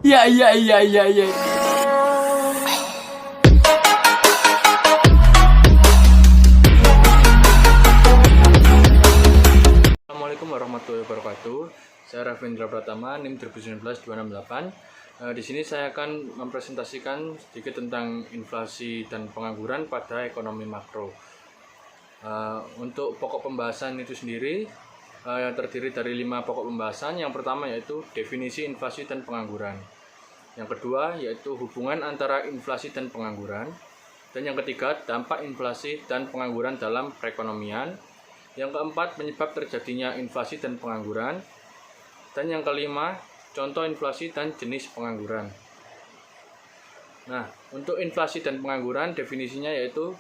Iya, iya, iya, iya, iya. Assalamualaikum warahmatullahi wabarakatuh. Saya Ravindra Pratama, NIM 2019-268. Di sini saya akan mempresentasikan sedikit tentang inflasi dan pengangguran pada ekonomi makro. Untuk pokok pembahasan itu sendiri terdiri dari 5 pokok pembahasan. Yang pertama yaitu definisi inflasi dan pengangguran. Yang kedua yaitu hubungan antara inflasi dan pengangguran. Dan yang ketiga, dampak inflasi dan pengangguran dalam perekonomian. Yang keempat, penyebab terjadinya inflasi dan pengangguran. Dan yang kelima, contoh inflasi dan jenis pengangguran. Nah, untuk inflasi dan pengangguran definisinya yaitu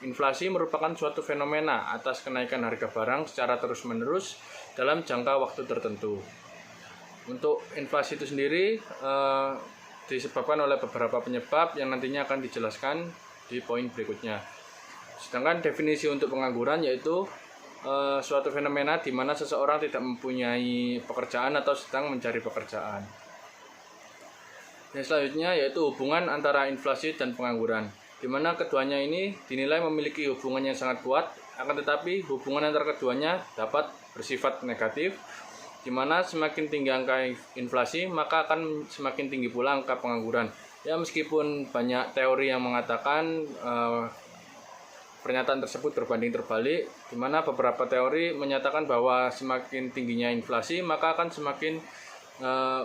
inflasi merupakan suatu fenomena atas kenaikan harga barang secara terus-menerus dalam jangka waktu tertentu. Untuk inflasi itu sendiri disebabkan oleh beberapa penyebab yang nantinya akan dijelaskan di poin berikutnya. Sedangkan definisi untuk pengangguran yaitu suatu fenomena di mana seseorang tidak mempunyai pekerjaan atau sedang mencari pekerjaan. Yang selanjutnya yaitu hubungan antara inflasi dan pengangguran, di mana keduanya ini dinilai memiliki hubungan yang sangat kuat, akan tetapi hubungan antara keduanya dapat bersifat negatif, di mana semakin tinggi angka inflasi maka akan semakin tinggi pula angka pengangguran. Ya, meskipun banyak teori yang mengatakan pernyataan tersebut berbanding terbalik, di mana beberapa teori menyatakan bahwa semakin tingginya inflasi maka akan semakin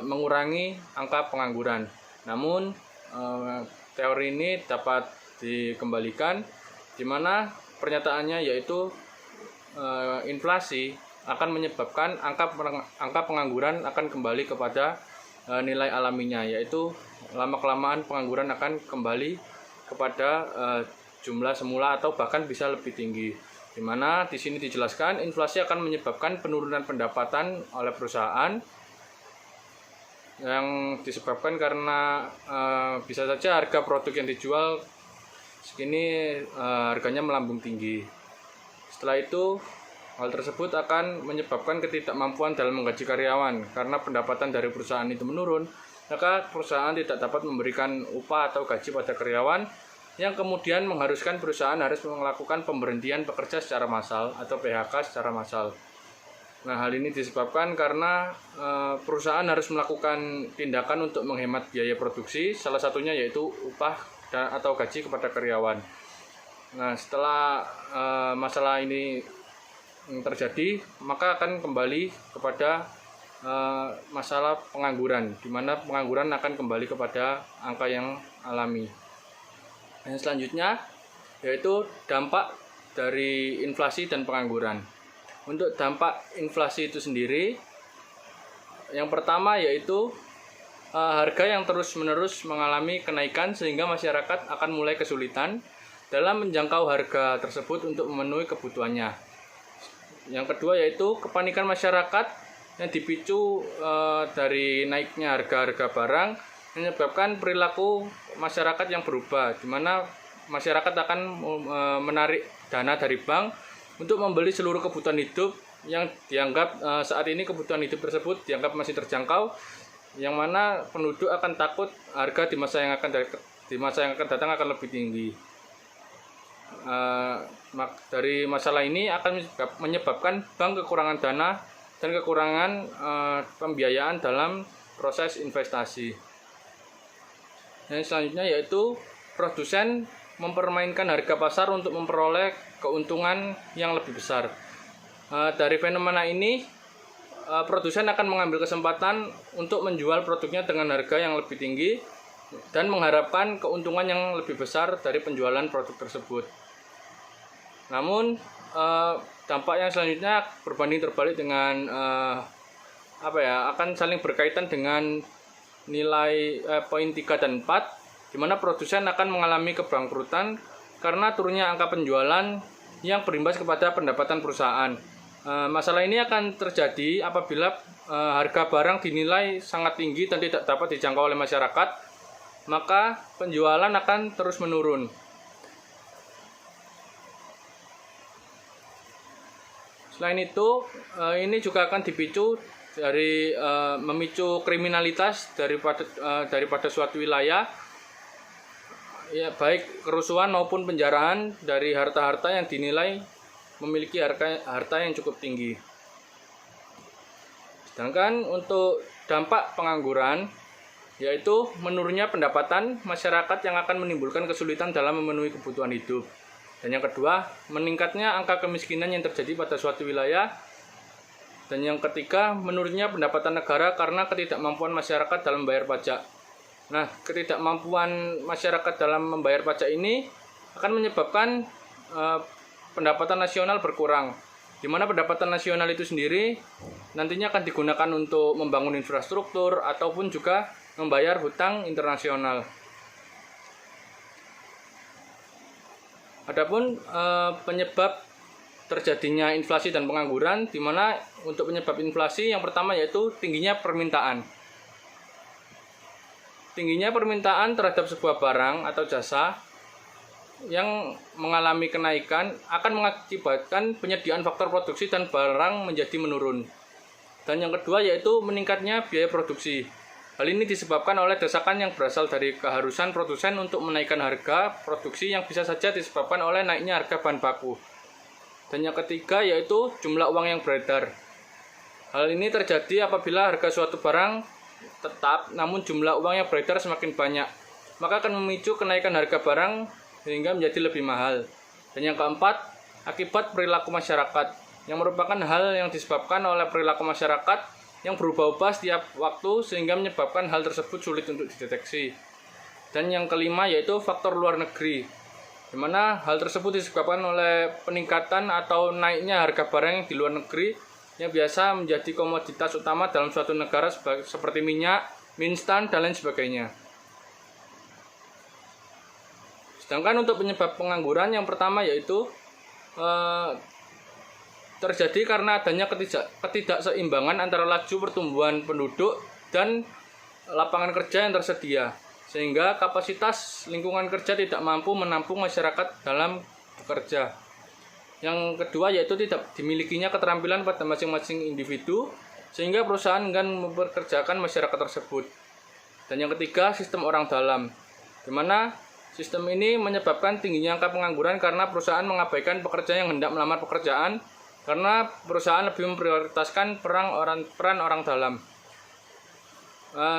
mengurangi angka pengangguran. Namun teori ini dapat dikembalikan, di mana pernyataannya yaitu inflasi akan menyebabkan angka pengangguran akan kembali kepada nilai alaminya, yaitu lama-kelamaan pengangguran akan kembali kepada jumlah semula atau bahkan bisa lebih tinggi. Di mana di sini dijelaskan inflasi akan menyebabkan penurunan pendapatan oleh perusahaan yang disebabkan karena bisa saja harga produk yang dijual segini harganya melambung tinggi. Setelah itu hal tersebut akan menyebabkan ketidakmampuan dalam menggaji karyawan karena pendapatan dari perusahaan itu menurun, maka perusahaan tidak dapat memberikan upah atau gaji pada karyawan, yang kemudian mengharuskan perusahaan harus melakukan pemberhentian pekerja secara massal atau PHK secara massal. Nah, hal ini disebabkan karena perusahaan harus melakukan tindakan untuk menghemat biaya produksi, salah satunya yaitu upah atau gaji kepada karyawan. Nah, setelah masalah ini terjadi, maka akan kembali kepada masalah pengangguran, di mana pengangguran akan kembali kepada angka yang alami. Yang selanjutnya yaitu dampak dari inflasi dan pengangguran. Untuk dampak inflasi itu sendiri, yang pertama yaitu harga yang terus-menerus mengalami kenaikan sehingga masyarakat akan mulai kesulitan dalam menjangkau harga tersebut untuk memenuhi kebutuhannya. Yang kedua yaitu kepanikan masyarakat yang dipicu dari naiknya harga-harga barang menyebabkan perilaku masyarakat yang berubah, di mana masyarakat akan menarik dana dari bank untuk membeli seluruh kebutuhan hidup yang dianggap saat ini kebutuhan hidup tersebut dianggap masih terjangkau, yang mana penduduk akan takut harga di masa yang akan datang akan lebih tinggi. Dari masalah ini akan menyebabkan bank kekurangan dana dan kekurangan pembiayaan dalam proses investasi. Yang selanjutnya yaitu produsen mempermainkan harga pasar untuk memperoleh keuntungan yang lebih besar. Dari fenomena ini, produsen akan mengambil kesempatan untuk menjual produknya dengan harga yang lebih tinggi dan mengharapkan keuntungan yang lebih besar dari penjualan produk tersebut. Namun, dampak yang selanjutnya berbanding terbalik dengan akan saling berkaitan dengan nilai poin 3 dan 4, di mana produsen akan mengalami kebangkrutan karena turunnya angka penjualan yang berimbas kepada pendapatan perusahaan. Masalah ini akan terjadi apabila harga barang dinilai sangat tinggi dan tidak dapat dijangkau oleh masyarakat, maka penjualan akan terus menurun. Selain itu, ini juga akan dipicu dari memicu kriminalitas daripada suatu wilayah, ya baik kerusuhan maupun penjarahan dari harta-harta yang dinilai memiliki harta yang cukup tinggi. Sedangkan untuk dampak pengangguran, yaitu menurunnya pendapatan masyarakat yang akan menimbulkan kesulitan dalam memenuhi kebutuhan hidup. Dan yang kedua, meningkatnya angka kemiskinan yang terjadi pada suatu wilayah. Dan yang ketiga, menurunnya pendapatan negara karena ketidakmampuan masyarakat dalam membayar pajak. Nah, ketidakmampuan masyarakat dalam membayar pajak ini akan menyebabkan pendapatan nasional berkurang, di mana pendapatan nasional itu sendiri nantinya akan digunakan untuk membangun infrastruktur ataupun juga membayar hutang internasional. Adapun penyebab terjadinya inflasi dan pengangguran, di mana untuk penyebab inflasi yang pertama yaitu tingginya permintaan. Tingginya permintaan terhadap sebuah barang atau jasa yang mengalami kenaikan akan mengakibatkan penyediaan faktor produksi dan barang menjadi menurun. Dan yang kedua yaitu meningkatnya biaya produksi. Hal ini disebabkan oleh desakan yang berasal dari keharusan produsen untuk menaikkan harga produksi yang bisa saja disebabkan oleh naiknya harga bahan baku. Dan yang ketiga yaitu jumlah uang yang beredar. Hal ini terjadi apabila harga suatu barang tetap namun jumlah uang yang beredar semakin banyak, maka akan memicu kenaikan harga barang sehingga menjadi lebih mahal. Dan yang keempat, akibat perilaku masyarakat, yang merupakan hal yang disebabkan oleh perilaku masyarakat yang berubah-ubah setiap waktu sehingga menyebabkan hal tersebut sulit untuk dideteksi. Dan yang kelima yaitu faktor luar negeri, di mana hal tersebut disebabkan oleh peningkatan atau naiknya harga barang yang di luar negeri yang biasa menjadi komoditas utama dalam suatu negara seperti minyak, mie instan, dan lain sebagainya. Sedangkan untuk penyebab pengangguran yang pertama yaitu terjadi karena adanya ketidakseimbangan antara laju pertumbuhan penduduk dan lapangan kerja yang tersedia, sehingga kapasitas lingkungan kerja tidak mampu menampung masyarakat dalam bekerja. Yang kedua yaitu tidak dimilikinya keterampilan pada masing-masing individu, sehingga perusahaan enggan mempekerjakan masyarakat tersebut. Dan yang ketiga, sistem orang dalam, di mana sistem ini menyebabkan tingginya angka pengangguran karena perusahaan mengabaikan pekerja yang hendak melamar pekerjaan, karena perusahaan lebih memprioritaskan peran orang dalam.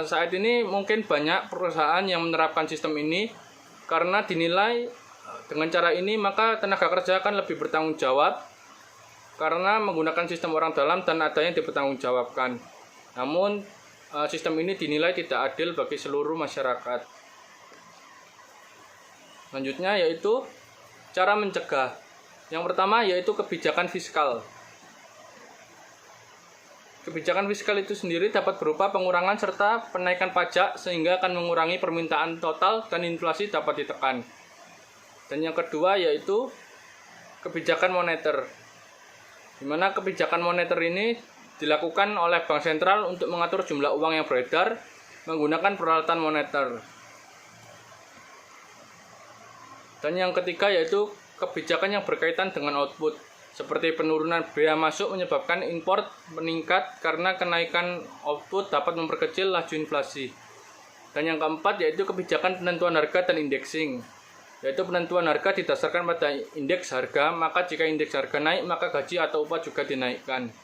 Saat ini mungkin banyak perusahaan yang menerapkan sistem ini karena dinilai dengan cara ini maka tenaga kerja akan lebih bertanggung jawab karena menggunakan sistem orang dalam dan ada yang dipertanggungjawabkan. Namun sistem ini dinilai tidak adil bagi seluruh masyarakat. Selanjutnya yaitu cara mencegah. Yang pertama yaitu kebijakan fiskal. Kebijakan fiskal itu sendiri dapat berupa pengurangan serta penaikan pajak sehingga akan mengurangi permintaan total dan inflasi dapat ditekan. Dan yang kedua yaitu kebijakan moneter, di mana kebijakan moneter ini dilakukan oleh Bank Sentral untuk mengatur jumlah uang yang beredar menggunakan peralatan moneter. Dan yang ketiga yaitu kebijakan yang berkaitan dengan output, seperti penurunan bea masuk menyebabkan import meningkat karena kenaikan output dapat memperkecil laju inflasi. Dan yang keempat yaitu kebijakan penentuan harga dan indexing, yaitu penentuan harga didasarkan pada indeks harga, maka jika indeks harga naik maka gaji atau upah juga dinaikkan.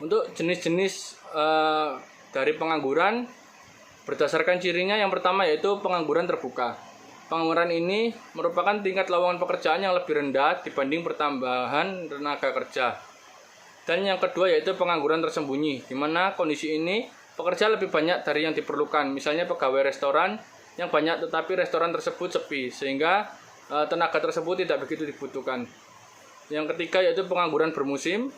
Untuk jenis-jenis dari pengangguran berdasarkan cirinya, yang pertama yaitu pengangguran terbuka. Pengangguran ini merupakan tingkat lowongan pekerjaan yang lebih rendah dibanding pertambahan tenaga kerja. Dan yang kedua yaitu pengangguran tersembunyi, di mana kondisi ini pekerja lebih banyak dari yang diperlukan, misalnya pegawai restoran yang banyak tetapi restoran tersebut sepi, sehingga tenaga tersebut tidak begitu dibutuhkan. Yang ketiga yaitu pengangguran bermusim,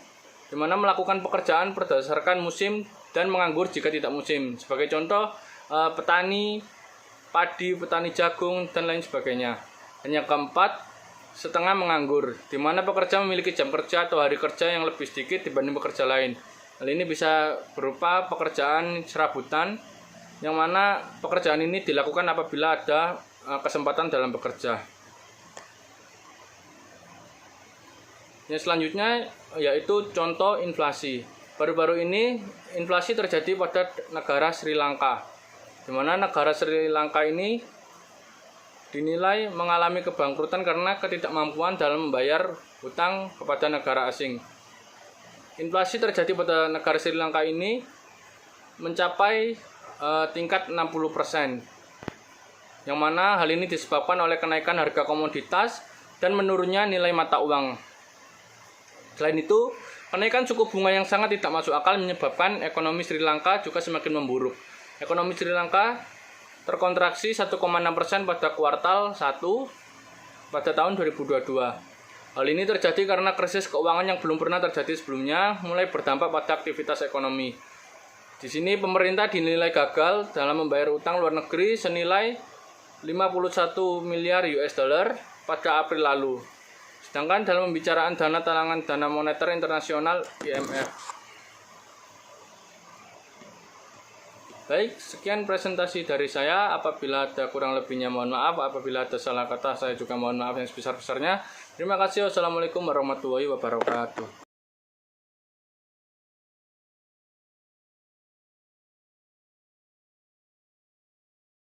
di mana melakukan pekerjaan berdasarkan musim dan menganggur jika tidak musim. Sebagai contoh, petani padi, petani jagung, dan lain sebagainya. Dan yang keempat, setengah menganggur, di mana pekerja memiliki jam kerja atau hari kerja yang lebih sedikit dibanding pekerja lain. Hal ini bisa berupa pekerjaan serabutan, yang mana pekerjaan ini dilakukan apabila ada kesempatan dalam bekerja. Yang selanjutnya yaitu contoh inflasi. Baru-baru ini inflasi terjadi pada negara Sri Lanka, di mana negara Sri Lanka ini dinilai mengalami kebangkrutan karena ketidakmampuan dalam membayar hutang kepada negara asing. Inflasi terjadi pada negara Sri Lanka ini mencapai tingkat 60%, yang mana hal ini disebabkan oleh kenaikan harga komoditas dan menurunnya nilai mata uang. Selain itu, kenaikan suku bunga yang sangat tidak masuk akal menyebabkan ekonomi Sri Lanka juga semakin memburuk. Ekonomi Sri Lanka terkontraksi 1,6% pada kuartal 1 pada tahun 2022. Hal ini terjadi karena krisis keuangan yang belum pernah terjadi sebelumnya mulai berdampak pada aktivitas ekonomi. Di sini pemerintah dinilai gagal dalam membayar utang luar negeri senilai 51 miliar US dollar pada April lalu. Sedangkan dalam pembicaraan talangan dana moneter internasional IMF. Baik, sekian presentasi dari saya. Apabila ada kurang lebihnya mohon maaf. Apabila ada salah kata saya juga mohon maaf yang sebesar-besarnya. Terima kasih. Wassalamualaikum warahmatullahi wabarakatuh.